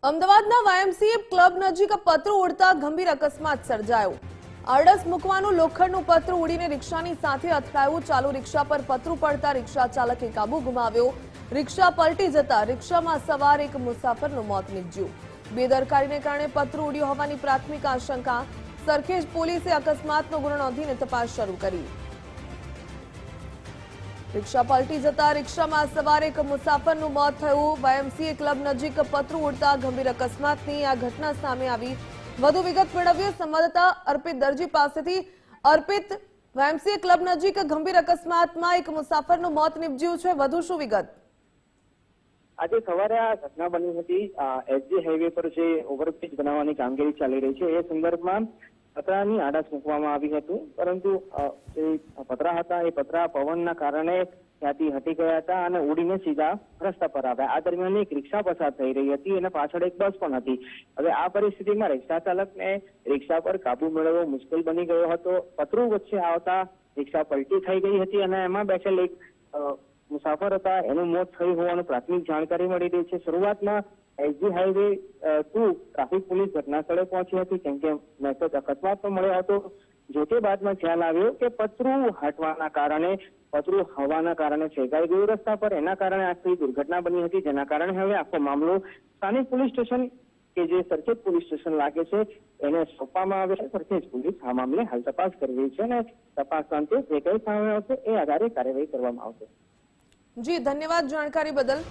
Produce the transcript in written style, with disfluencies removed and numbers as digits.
અમદાવાદના YMCA club નજીક પતરું ઉડતા ગંભીર અકસ્માત સર્જાયો। આડસ મૂકવાનું લોખંડનું પતરું ઉડીને રિક્ષાની સાથે અથડાયું। ચાલુ રિક્ષા પર પતરું પડતા રિક્ષા ચાલકે કાબુ ગુમાવ્યો। રિક્ષા પલટી જતા રિક્ષામાં સવાર એક મુસાફરનું મોત નીપજ્યું। બેદરકારીને કારણે પતરું ઉડ્યું હોવાની પ્રાથમિક આશંકા। સરખેજ પોલીસે અકસ્માતનો ગુનો નોંધીને તપાસ શરૂ કરી। रिक्शा पलटी जता रिक्शाમાં સવાર એક મુસાફરનું મોત થયું। વાયએમસીએ ક્લબ નજીક પતરું ઉડતા ગંભીર અકસ્માતની આ ઘટના સામે આવી। વધુ વિગત મેળવીએ સંવાદદાતા અર્પિત દરજી પાસેથી। અર્પિત, વાયએમસીએ ક્લબ નજીક ગંભીર અકસ્માતમાં એક મુસાફરનું મોત નીપજ્યું છે, વધુ શું વિગત? આજે સવારે આ ઘટના બની હતી। એસજી હાઈવે પર જે ઓવરબ્રિજ બનાવવાની કામગીરી ચાલી રહી છે એ સંદર્ભમાં પતરાની આડસ મૂકવામાં આવી હતું, પરંતુ જે પતરા હતા એ પતરા પવનના કારણે ત્યાંથી હટી ગયા હતા અને ઉડીને સીધા રસ્તા પર આવ્યા। આ દરમિયાન એક રિક્ષા પસાર થઈ રહી હતી અને પાછળ એક બસ પણ હતી। હવે આ પરિસ્થિતિમાં રિક્ષા ચાલકને રિક્ષા પર કાબુ મેળવવો મુશ્કેલ બની ગયો હતો। પતરું વચ્ચે આવતા રિક્ષા પલટી થઈ ગઈ હતી અને એમાં બેઠેલ એક મુસાફર હતા એનું મોત થયું હોવાનું પ્રાથમિક જાણકારી મળી રહી છે। શરૂઆતમાં એસજી હાઈવે 2 ટ્રાફિક પોલીસ ઘટના સ્થળે પહોંચી હતી, કેમ કે મેસેજ અકસ્માત પણ મળ્યો હતો। જોતે બાદમાં ખ્યાલ આવ્યો કે પતરું હટવાના કારણે, પતરું હવાના કારણે ફેંકાઈ ગયું રસ્તા પર, એના કારણે આખી દુર્ઘટના બની હતી, જેના કારણે હવે આખો મામલો સ્થાનિક પોલીસ સ્ટેશન કે જે સરખેજ પોલીસ સ્ટેશન લાગે છે એને સોંપવામાં આવે છે। સરખેજ પોલીસ આ મામલે હાલ તપાસ કરી રહી છે અને તપાસ અંતે જે કંઈ સામે આવશે એ આધારે કાર્યવાહી કરવામાં આવશે। જી, ધન્યવાદ જાણકારી બદલ।